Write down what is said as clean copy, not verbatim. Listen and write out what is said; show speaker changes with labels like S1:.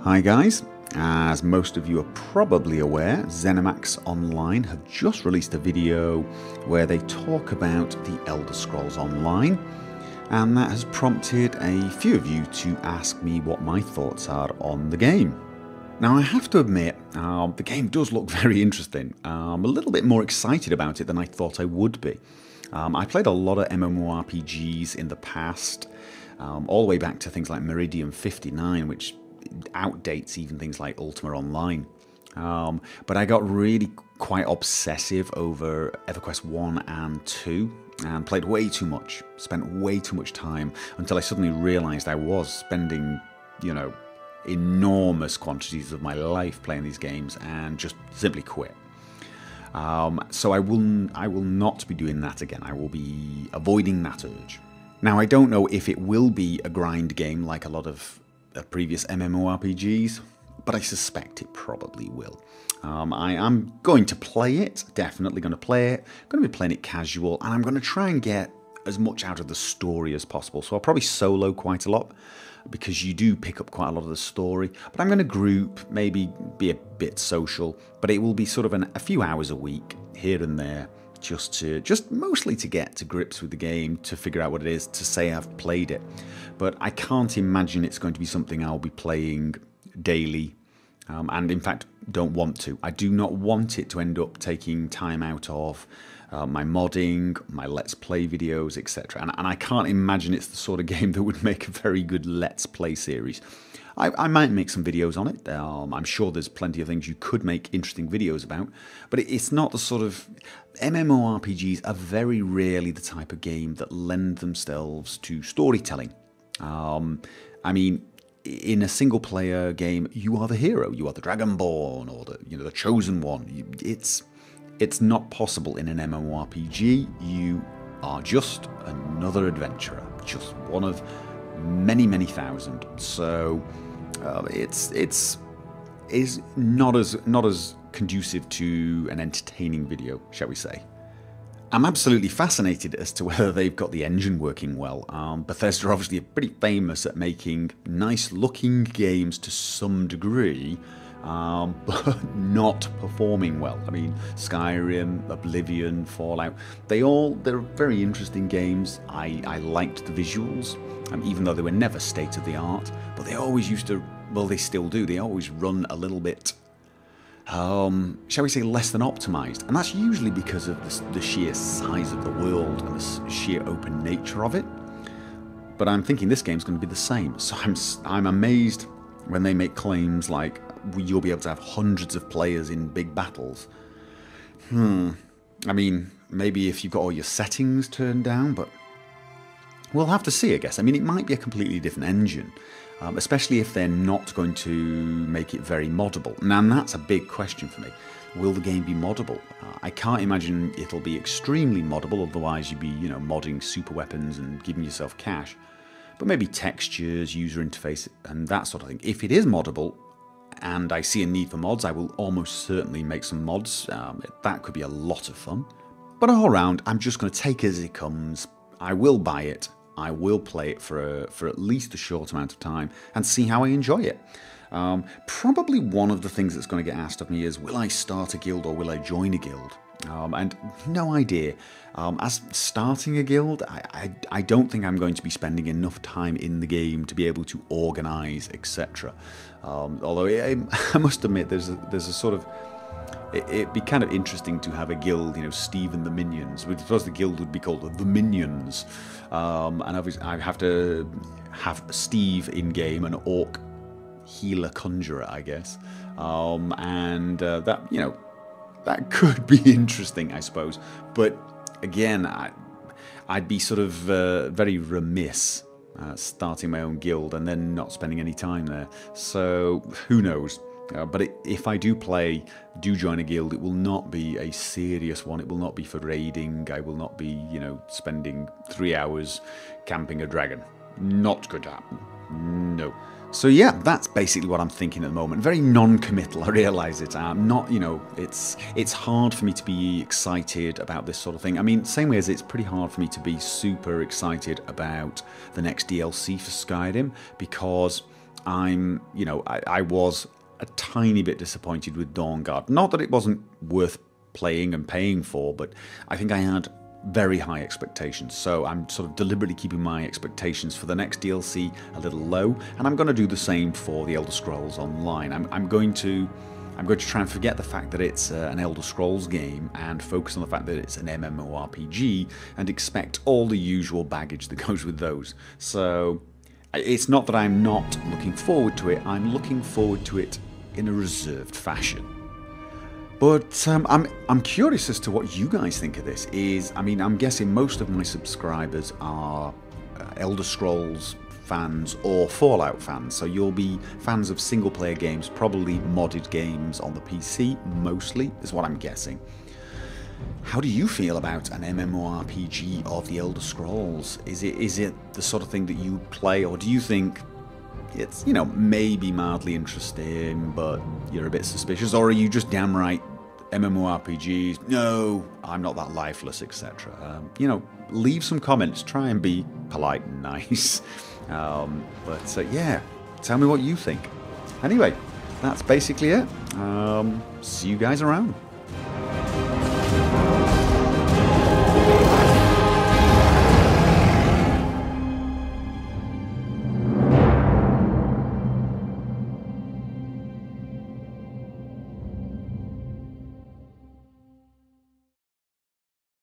S1: Hi guys, as most of you are probably aware, ZeniMax Online have just released a video where they talk about the Elder Scrolls Online, and that has prompted a few of you to ask me what my thoughts are on the game. Now I have to admit, the game does look very interesting. I'm a little bit more excited about it than I thought I would be. I played a lot of MMORPGs in the past, all the way back to things like Meridian 59, which outdates even things like Ultima Online. But I got really quite obsessive over EverQuest 1 and 2 and played way too much, spent way too much time until I suddenly realised I was spending, enormous quantities of my life playing these games and just simply quit. So I will not be doing that again. I will be avoiding that urge. Now I don't know if it will be a grind game like a lot of previous MMORPGs, but I suspect it probably will. I am going to play it, definitely going to play it, going to be playing it casual, and I'm going to try and get as much out of the story as possible. So I'll probably solo quite a lot, because you do pick up quite a lot of the story, but I'm going to group, maybe be a bit social, but it will be sort of a few hours a week, here and there, just mostly to get to grips with the game, to figure out what it is, to say I've played it. But I can't imagine it's going to be something I'll be playing daily, and in fact don't want to. I do not want it to end up taking time out of my modding, my Let's Play videos, etc. And I can't imagine it's the sort of game that would make a very good Let's Play series. I might make some videos on it. I'm sure there's plenty of things you could make interesting videos about, but it's not the sort of... MMORPGs are very rarely the type of game that lend themselves to storytelling. I mean, in a single-player game, you are the hero, you are the Dragonborn, or the Chosen One. It's not possible in an MMORPG. You are just another adventurer, just one of many, many thousand. So it's not as conducive to an entertaining video, shall we say. I'm absolutely fascinated as to whether they've got the engine working well. Bethesda obviously are pretty famous at making nice looking games to some degree, but not performing well. I mean, Skyrim, Oblivion, Fallout, they're very interesting games. I liked the visuals, even though they were never state of the art, but they always used to, well, they still do, they always run a little bit, shall we say, less than optimized, and that's usually because of the sheer size of the world and the sheer open nature of it. But I'm thinking this game's going to be the same, so I'm amazed when they make claims like you'll be able to have hundreds of players in big battles. I mean, maybe if you've got all your settings turned down, but we'll have to see, I guess. I mean, it might be a completely different engine, especially if they're not going to make it very moddable. Now, that's a big question for me. Will the game be moddable? I can't imagine it'll be extremely moddable, otherwise you'd be, modding super weapons and giving yourself cash. But maybe textures, user interface, and that sort of thing. If it is moddable, and I see a need for mods, I will almost certainly make some mods. That could be a lot of fun. But all around, I'm just going to take it as it comes. I will buy it. I will play it for at least a short amount of time and see how I enjoy it. Probably one of the things that's going to get asked of me is, will I start a guild or will I join a guild? And no idea. As starting a guild, I don't think I'm going to be spending enough time in the game to be able to organise, etc. Although I must admit, there's a sort of... It'd be kind of interesting to have a guild, Steve and the Minions. I suppose the guild would be called the Minions. And obviously I have to have Steve in game, an orc healer conjurer, I guess. That could be interesting, I suppose. But again, I'd be sort of very remiss starting my own guild and then not spending any time there. So who knows? But if I do join a guild, it will not be a serious one. It will not be for raiding. I will not be, spending 3 hours camping a dragon. Not going to happen. No. So yeah, that's basically what I'm thinking at the moment. Very non-committal, I realise it. Not, it's hard for me to be excited about this sort of thing. I mean, same way as it's pretty hard for me to be super excited about the next DLC for Skyrim, because I was a tiny bit disappointed with Dawnguard. Not that it wasn't worth playing and paying for, but I think I had very high expectations. So I'm sort of deliberately keeping my expectations for the next DLC a little low, and I'm going to do the same for the Elder Scrolls Online. I'm going to try and forget the fact that it's an Elder Scrolls game and focus on the fact that it's an MMORPG and expect all the usual baggage that goes with those. So it's not that I'm not looking forward to it, I'm looking forward to it in a reserved fashion. But I'm curious as to what you guys think of this. I'm guessing most of my subscribers are Elder Scrolls fans or Fallout fans, so you'll be fans of single-player games, probably modded games on the PC, mostly, is what I'm guessing. How do you feel about an MMORPG of the Elder Scrolls? Is it the sort of thing that you play, or do you think it's, maybe mildly interesting, but you're a bit suspicious, or are you just downright MMORPGs, no, I'm not that lifeless, etc. Leave some comments, try and be polite and nice. Yeah, tell me what you think. Anyway, that's basically it. See you guys around.